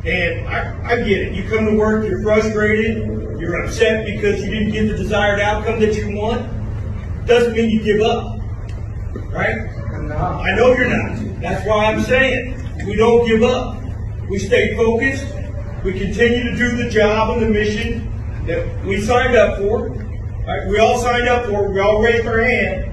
And I get it. You come to work, you're frustrated, you're upset because you didn't get the desired outcome that you want. Doesn't mean you give up, right? I know you're not. That's why I'm saying we don't give up. We stay focused. We continue to do the job and the mission that we signed up for. Right? We all signed up for it. We all raised our hand.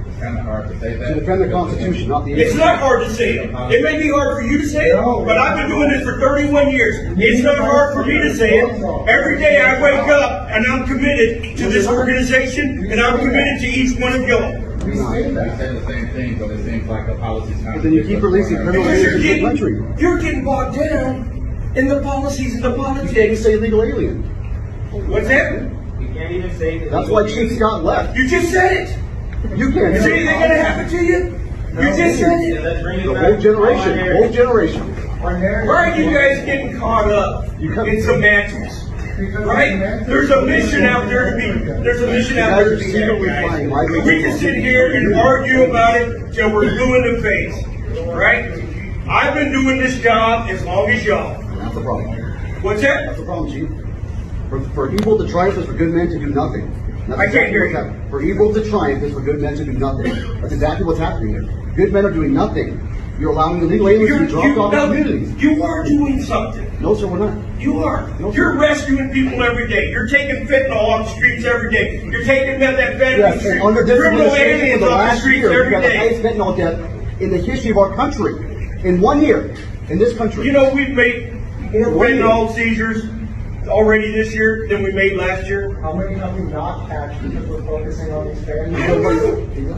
It's kind of hard to say that. To defend the Constitution, not the... It's not hard to say it. It may be hard for you to say it, but I've been doing this for 31 years. It's not hard for me to say it. Every day I wake up and I'm committed to this organization and I'm committed to each one of y'all. We say the same thing, but it seems like the policy's not. Then you keep releasing criminal Because aliens in the country. you're getting bogged down in the policies and the You can't even politics. say illegal alien. What's that? You can't even say That's why Chief Scott left. You just said it. You can't Is say anything going to happen to you? You just said it. Let's bring it the back. whole generation. Whole generation. Why are you guys getting caught up in semantics? Right? There's a mission out there to be. There's a mission out there to be had, guys. We can sit here and argue about it till we're blue in the face. Right? I've been doing this job as long as y'all. That's the problem. What's that? That's the problem, Chief. For evil to triumph is for good men to do nothing. That's I can't hear you. what's happening. For evil to triumph is for good men to do nothing. That's exactly what's happening here. Good men are doing nothing. You're allowing illegal aliens to be dropped off in communities. You are doing something. No, sir, we're not. You are. No, sir. You're rescuing people every day. You're taking fentanyl off the streets every day. You're taking methamphetamine Yes, and under this criminal administration for aliens the off the last streets year, we've every got the day. highest fentanyl death in the history of our country. In 1 year, in this country. You know, we've made more fentanyl seizures already this year than we made last year. How many have we not catch because we're focusing on these families? I don't know.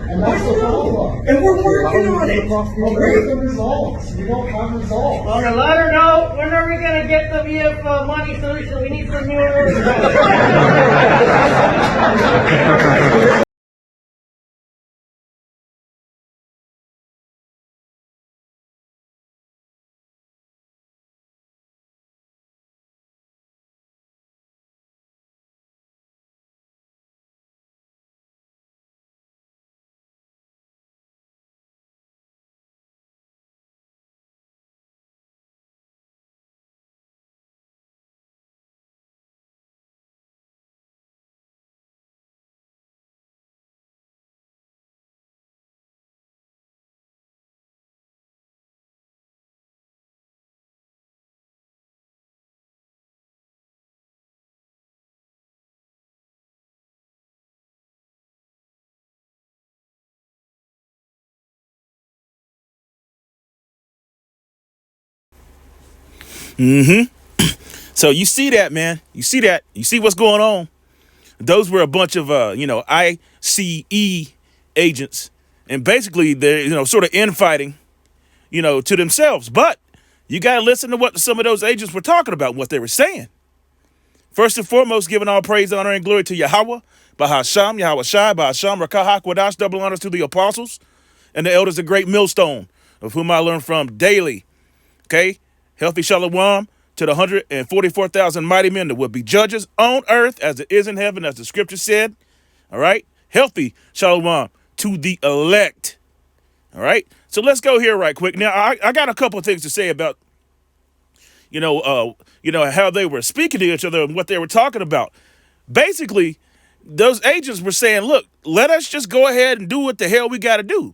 And that's the problem. And we're working on it. Well, where's the results? We don't have results. On a lighter note, when are we going to get the VF money solution? We need some new orders. So you see that, man. You see that. You see what's going on. Those were a bunch of, ICE agents. And basically, they're, sort of infighting, to themselves. But you got to listen to what some of those agents were talking about, what they were saying. First and foremost, giving all praise, honor, and glory to Yahweh, Bahasham, Yahweh Shai, Bahasham, Rakah, Hakwadash, double honors to the apostles and the elders of Great Millstone, of whom I learn from daily. Okay? Healthy Shalom to the 144,000 mighty men that will be judges on earth as it is in heaven, as the scripture said. All right? Healthy Shalom to the elect. All right? So let's go here right quick. Now, I got a couple of things to say about, how they were speaking to each other and what they were talking about. Basically, those agents were saying, look, let us just go ahead and do what the hell we got to do.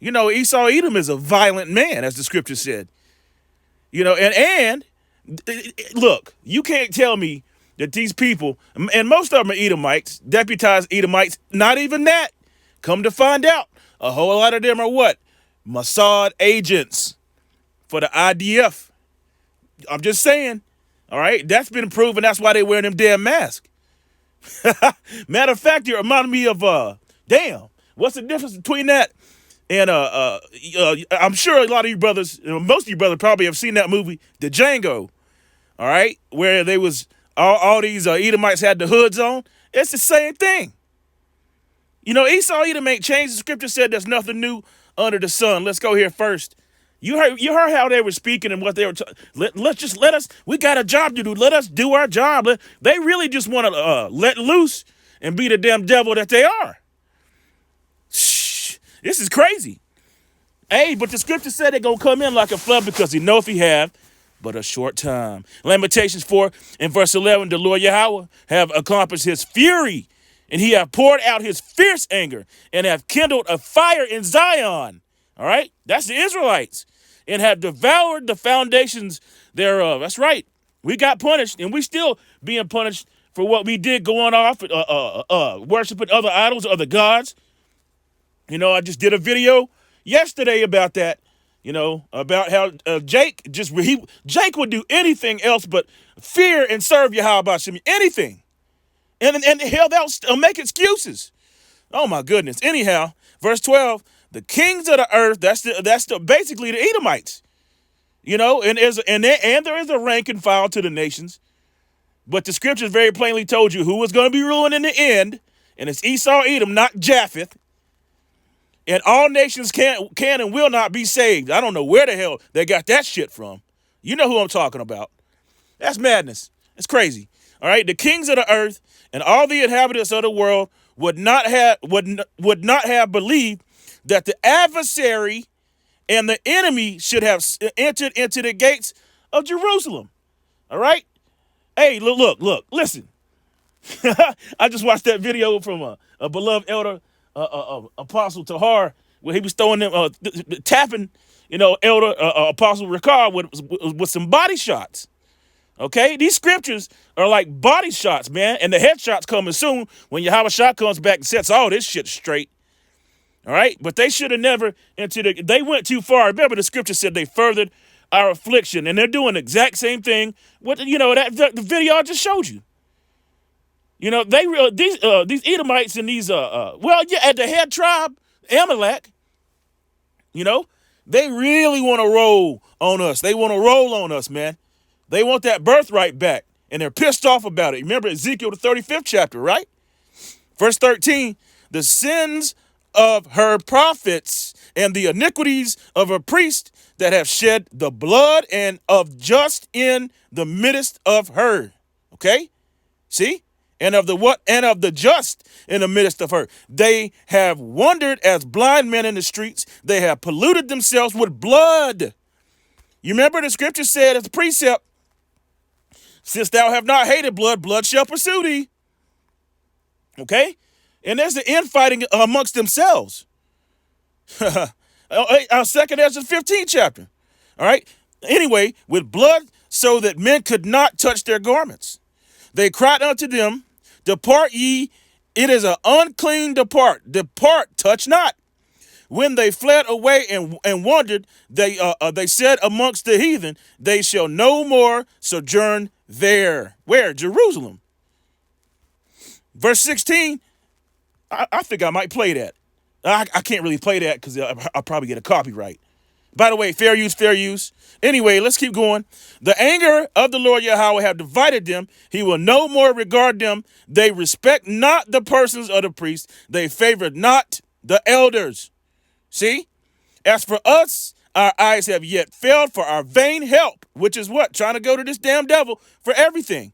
Esau Edom is a violent man, as the scripture said. And look, you can't tell me that these people, and most of them are Edomites, deputized Edomites, not even that. Come to find out, a whole lot of them are what? Mossad agents for the IDF. I'm just saying, all right? That's been proven. That's why they wear them damn masks. Matter of fact, you remind me of, what's the difference between that and, I'm sure a lot of you brothers, most of you brothers probably have seen that movie, The Django, all right? Where they was, all these Edomites had the hoods on. It's the same thing. Esau Edom ain't changed. The scripture said there's nothing new under the sun. Let's go here first. You heard how they were speaking and what they were let us, we got a job to do. Let us do our job. They really just want to let loose and be the damn devil that they are. Shh, this is crazy. Hey, but the scripture said they're going to come in like a flood because he know if he have but a short time. Lamentations 4 and verse 11, the Lord Yahweh have accomplished his fury, and he hath poured out his fierce anger, and have kindled a fire in Zion. All right? That's the Israelites. And have devoured the foundations thereof. That's right. We got punished, and we still being punished for what we did going off, worshiping other idols, other gods. You know, I just did a video yesterday about that. You know, about how Jake would do anything else but fear and serve Yahweh Hashem, anything. And hell, they'll make excuses. Oh my goodness. Anyhow, verse 12, the kings of the earth, that's basically the Edomites. You know, and there is a rank and file to the nations. But the scriptures very plainly told you who was going to be ruling in the end, and it's Esau, Edom, not Japheth. And all nations can and will not be saved. I don't know where the hell they got that shit from. You know who I'm talking about. That's madness. It's crazy. All right, the kings of the earth and all the inhabitants of the world would not have believed that the adversary and the enemy should have entered into the gates of Jerusalem. All right? Hey, look, listen. I just watched that video from a beloved elder, Apostle Tahar, where he was throwing them, tapping, you know, Elder Apostle Ricard with some body shots. Okay, these scriptures are like body shots, man, and the headshots coming soon when Yahweh Shah comes back and sets all this shit straight. All right, but they should have never they went too far. Remember, the scripture said they furthered our affliction, and they're doing the exact same thing. What, you know, the video I just showed you. You know, these Edomites and these at the head tribe, Amalek, you know, they really want to roll on us. They want to roll on us, man. They want that birthright back, and they're pissed off about it. Remember Ezekiel, the 35th chapter, right? Verse 13, the sins of her prophets and the iniquities of her priests that have shed the blood and of just in the midst of her. Okay? See? And of the just in the midst of her. They have wandered as blind men in the streets. They have polluted themselves with blood. You remember the scripture said as a precept, since thou have not hated blood, blood shall pursue thee. Okay? And there's the infighting amongst themselves. Our 2 Ezra 15 chapter. All right? Anyway, with blood so that men could not touch their garments. They cried unto them, depart ye, it is an unclean depart. Depart, touch not. When they fled away and wandered, they said amongst the heathen, they shall no more sojourn there. Where? Jerusalem. Verse 16, I think I might play that. I can't really play that because I'll probably get a copyright. By the way, fair use, fair use. Anyway, let's keep going. The anger of the Lord Yahweh have divided them. He will no more regard them. They respect not the persons of the priests. They favor not the elders. See? As for us, our eyes have yet failed for our vain help, which is what? Trying to go to this damn devil for everything.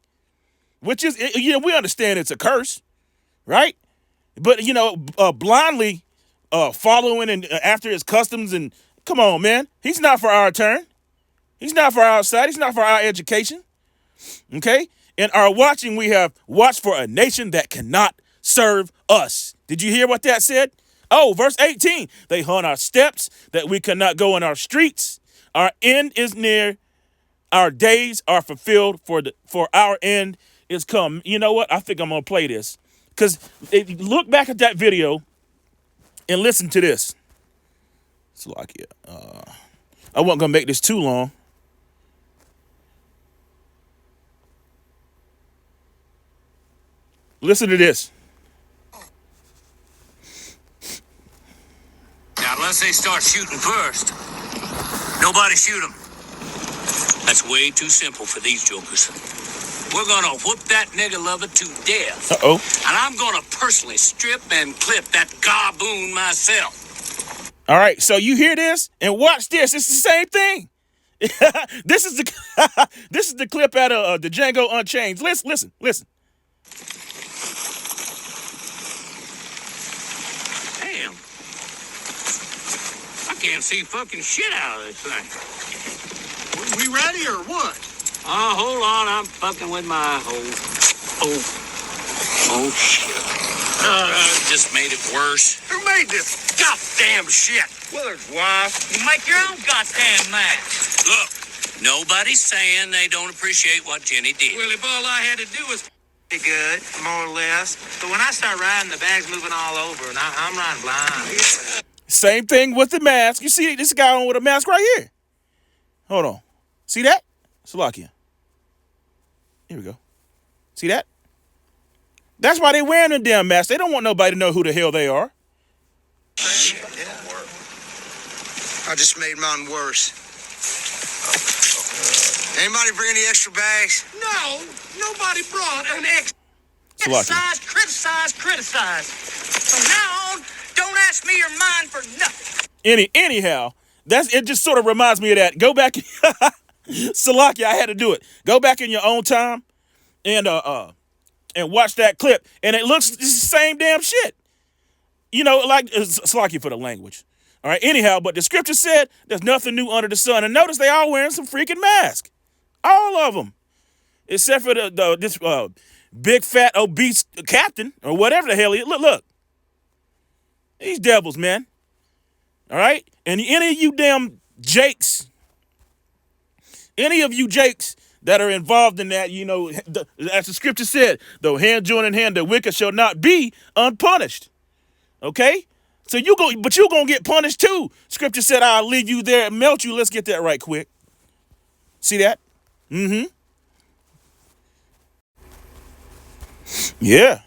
Which is, you know, we understand it's a curse, right? But, you know, blindly following and after his customs and come on, man. He's not for our turn. He's not for our side. He's not for our education. Okay? In our watching, we have watched for a nation that cannot serve us. Did you hear what that said? Oh, verse 18. They hunt our steps that we cannot go in our streets. Our end is near. Our days are fulfilled for our end is come. You know what? I think I'm going to play this. Because look back at that video and listen to this. It's like, I wasn't going to make this too long. Listen to this. Now, unless they start shooting first, nobody shoot them. That's way too simple for these jokers. We're going to whoop that nigger lover to death. Uh-oh. And I'm going to personally strip and clip that gaboon myself. All right, so you hear this and watch this. It's the same thing. This is the clip out of the Django Unchained. Listen. Damn. I can't see fucking shit out of this thing. We ready or what? Oh, hold on. I'm fucking with my oh shit. Just made it worse. Who made this goddamn shit? Willard's wife. You make your own goddamn match. Look, nobody's saying they don't appreciate what Jenny did. Well, if all I had to do was good, more or less. But when I start riding, the bag's moving all over, and I'm riding blind. Same thing with the mask. You see this guy on with a mask right here. Hold on. See that? Salakia. Here we go. See that? That's why they wearing the damn mask. They don't want nobody to know who the hell they are. Shit, didn't work. I just made mine worse. Anybody bring any extra bags? No, nobody brought an extra. Criticize. From now on, don't ask me or mine for nothing. Anyhow, it just sort of reminds me of that. Go back, Salakia, I had to do it. Go back in your own time and watch that clip, and it looks the same damn shit. You know, like Salakia for the language. All right. Anyhow, but the scripture said there's nothing new under the sun, and notice they all wearing some freaking mask, all of them, except for this big fat obese captain or whatever the hell he is. Look. These devils, man. All right? And any of you damn jakes, that are involved in that, you know, as the scripture said, though hand join in hand, the wicked shall not be unpunished. Okay? So you're going to get punished too. Scripture said, I'll leave you there and melt you. Let's get that right quick. See that? Mm-hmm. Yeah.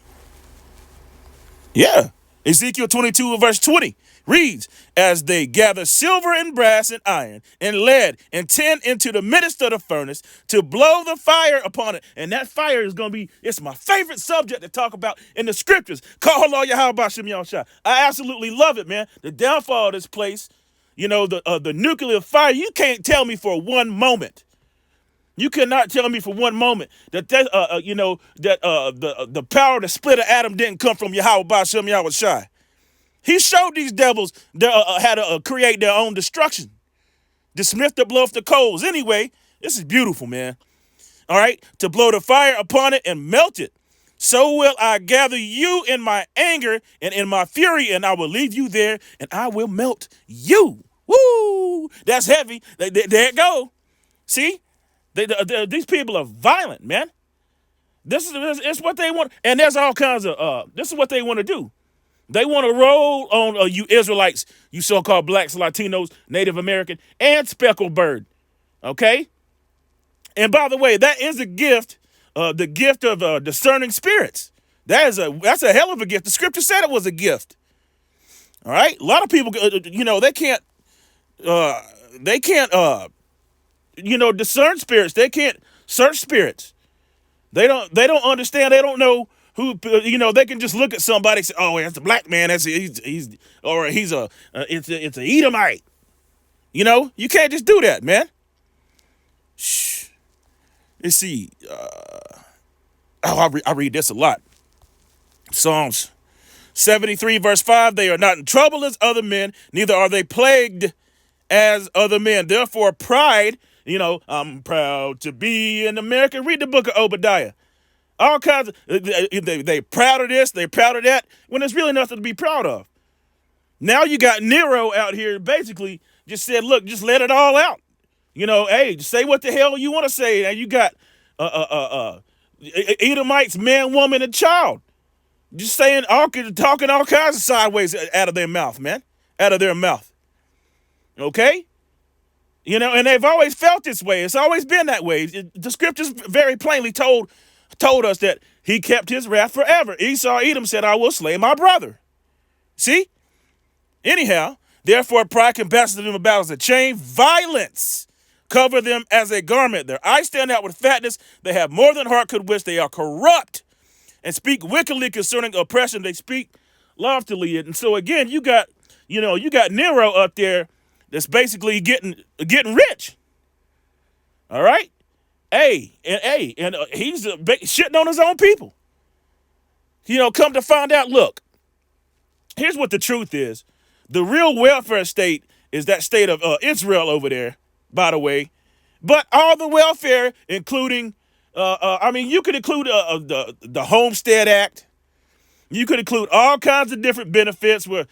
Yeah. Ezekiel 22 verse 20 reads, as they gather silver and brass and iron and lead and tin into the midst of the furnace to blow the fire upon it. And that fire is going to be, it's my favorite subject to talk about in the scriptures. Call all Yahweh Shem Yahushua. I absolutely love it, man. The downfall of this place, you know, the nuclear fire, you can't tell me for one moment. You cannot tell me for one moment that the power to split an atom didn't come from Yahweh Shem Yahushua. He showed these devils how to create their own destruction. The smith to blow off the coals. Anyway, this is beautiful, man. All right, to blow the fire upon it and melt it. So will I gather you in my anger and in my fury, and I will leave you there, and I will melt you. Woo! That's heavy. There it go. See? These people are violent, man. This is what they want. And there's all kinds of, this is what they want to do. They want to roll on you Israelites, you so-called blacks, Latinos, Native American, and speckled bird. Okay? And by the way, that is a gift, the gift of discerning spirits. That's a hell of a gift. The scripture said it was a gift. All right? A lot of people, they can't discern spirits. They can't search spirits. They don't understand. They don't know who, they can just look at somebody and say, oh, that's a black man. It's an Edomite. You can't just do that, man. Shh. Let's see. I read this a lot. Psalms 73 verse 5, they are not in trouble as other men, neither are they plagued as other men. Therefore, pride, I'm proud to be an American. Read the book of Obadiah. All kinds of, they proud of this, they proud of that, when there's really nothing to be proud of. Now you got Nero out here basically just said, look, just let it all out. Hey, say what the hell you want to say. And you got Edomites, man, woman, and child. Just talking all kinds of sideways out of their mouth, man. Out of their mouth. Okay? And they've always felt this way. It's always been that way. The scriptures very plainly told us that he kept his wrath forever. Esau, Edom said, I will slay my brother. See? Anyhow, therefore pride compasses them about as a chain. Violence cover them as a garment. Their eyes stand out with fatness. They have more than heart could wish. They are corrupt and speak wickedly concerning oppression. They speak loftily. And so again, you got Nero up there that's basically getting rich. All right? And he's shitting on his own people. Come to find out, look, here's what the truth is. The real welfare state is that state of Israel over there, by the way. But all the welfare, including, you could include the Homestead Act. You could include all kinds of different benefits where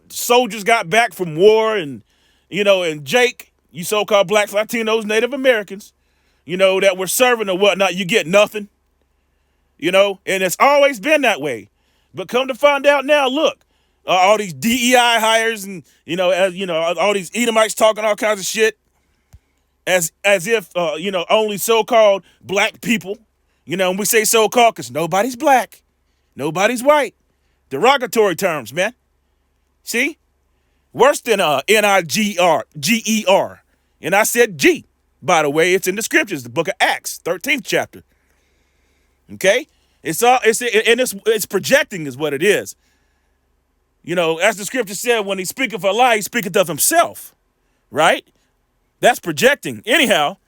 soldiers got back from war, and and Jake, you so-called blacks, Latinos, Native Americans, that were serving or whatnot, you get nothing. And it's always been that way. But come to find out now, look, all these DEI hires and all these Edomites talking all kinds of shit, as if only so-called black people, and we say so-called because nobody's black, nobody's white. Derogatory terms, man. See? Worse than N-I-G-R. And I said G. By the way, it's in the scriptures, the book of Acts, 13th chapter. Okay? It's projecting is what it is. As the scripture said, when he speaketh a lie, he speaketh of himself. Right? That's projecting. Anyhow,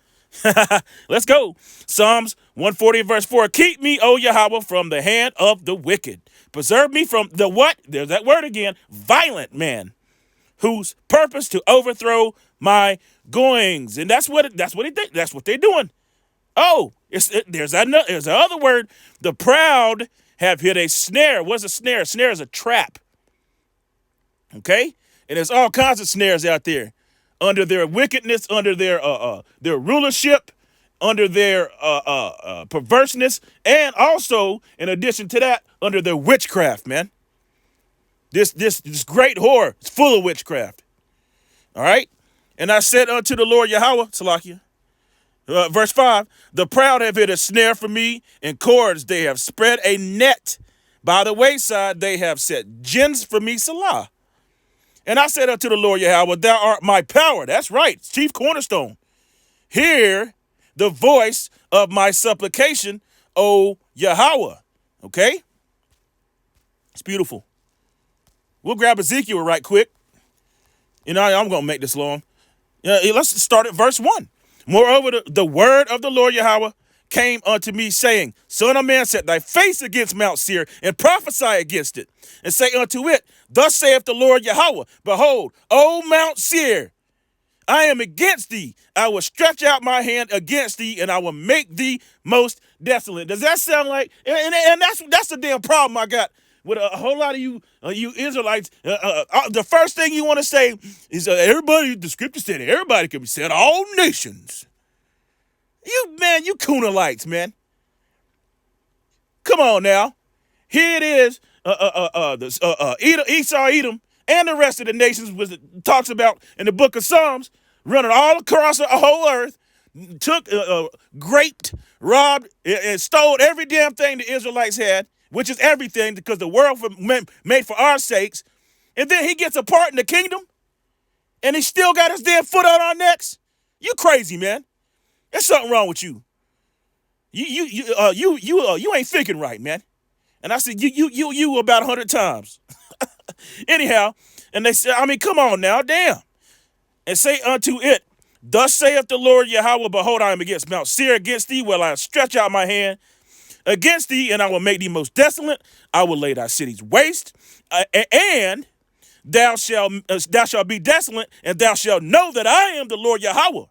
let's go. Psalms 140 verse 4. Keep me, O Yahweh, from the hand of the wicked. Preserve me from the what? There's that word again. Violent man, whose purpose to overthrow my goings. And that's what they're doing. Oh, there's another word. The proud have hit a snare. What's a snare? A snare is a trap. Okay? And there's all kinds of snares out there. Under their wickedness, under their rulership, under their perverseness, and also, in addition to that, under their witchcraft, man. This great whore is full of witchcraft. All right? And I said unto the Lord Yahweh, Salakia, verse 5, the proud have hid a snare for me, and cords they have spread a net. By the wayside they have set gins for me, Salah. And I said unto the Lord Yahweh, thou art my power. That's right, chief cornerstone. Hear the voice of my supplication, O Yahweh. Okay? It's beautiful. We'll grab Ezekiel right quick. I'm going to make this long. Let's start at verse 1. Moreover, the word of the Lord Yahweh came unto me, saying, Son of man, set thy face against Mount Seir, and prophesy against it, and say unto it, Thus saith the Lord Yahweh, Behold, O Mount Seir, I am against thee. I will stretch out my hand against thee, and I will make thee most desolate. Does that sound like? And that's the damn problem I got with a whole lot of you Israelites. The first thing you want to say is everybody. The scripture said everybody can be said. All nations. You Coonalites, man. Come on now. Here it is. Esau, Edom, and the rest of the nations was talks about in the book of Psalms, running all across the whole earth, took, raped, robbed, and stole every damn thing the Israelites had, which is everything because the world made for our sakes. And then he gets a part in the kingdom, and he still got his damn foot on our necks. You crazy, man. There's something wrong with you. You ain't thinking right, man. And I said, you about 100 times. Anyhow, and they said, come on now, damn. And say unto it, Thus saith the Lord Yahweh, Behold, I am against Mount Seir, against thee, will I stretch out my hand against thee, and I will make thee most desolate. I will lay thy cities waste, and thou shalt be desolate, and thou shalt know that I am the Lord Yahweh.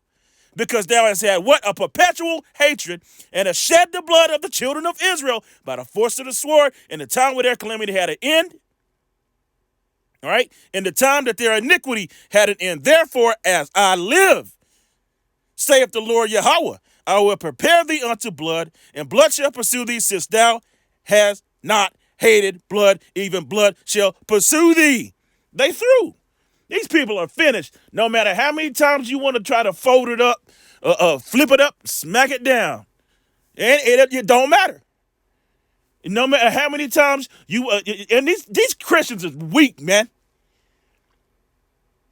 Because thou hast had what? A perpetual hatred, and hast shed the blood of the children of Israel by the force of the sword in the time where their calamity had an end. All right? In the time that their iniquity had an end. Therefore, as I live, saith the Lord Yahweh, I will prepare thee unto blood, and blood shall pursue thee, since thou hast not hated blood, even blood shall pursue thee. They through. These people are finished. No matter how many times you want to try to fold it up, flip it up, smack it down. And it don't matter. No matter how many times you, and these Christians are weak, man.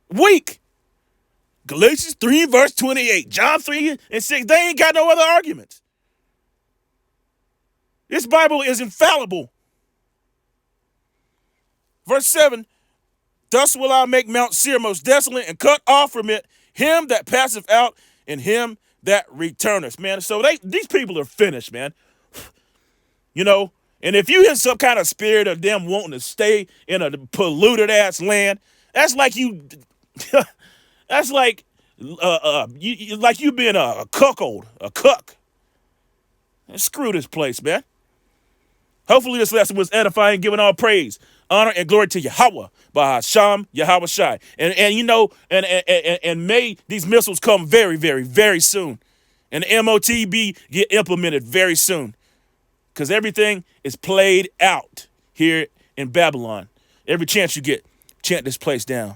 Weak. Galatians 3 verse 28, John 3 and 6, they ain't got no other arguments. This Bible is infallible. Verse 7, Thus will I make Mount Seir most desolate, and cut off from it him that passeth out, and him that returneth. Man, so these people are finished, man. And if you in some kind of spirit of them wanting to stay in a polluted ass land, that's like like you being a cuckold, a cuck. And screw this place, man. Hopefully this lesson was edifying, giving all praise, honor, and glory to Yahweh by Hashem Yahweh Shai. And you know, and may these missiles come very, very, very soon. And the MOTB get implemented very soon. Because everything is played out here in Babylon. Every chance you get, chant this place down.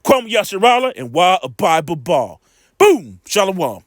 Kwam Yasharala and Wa a Bible Ball. Boom! Shalom.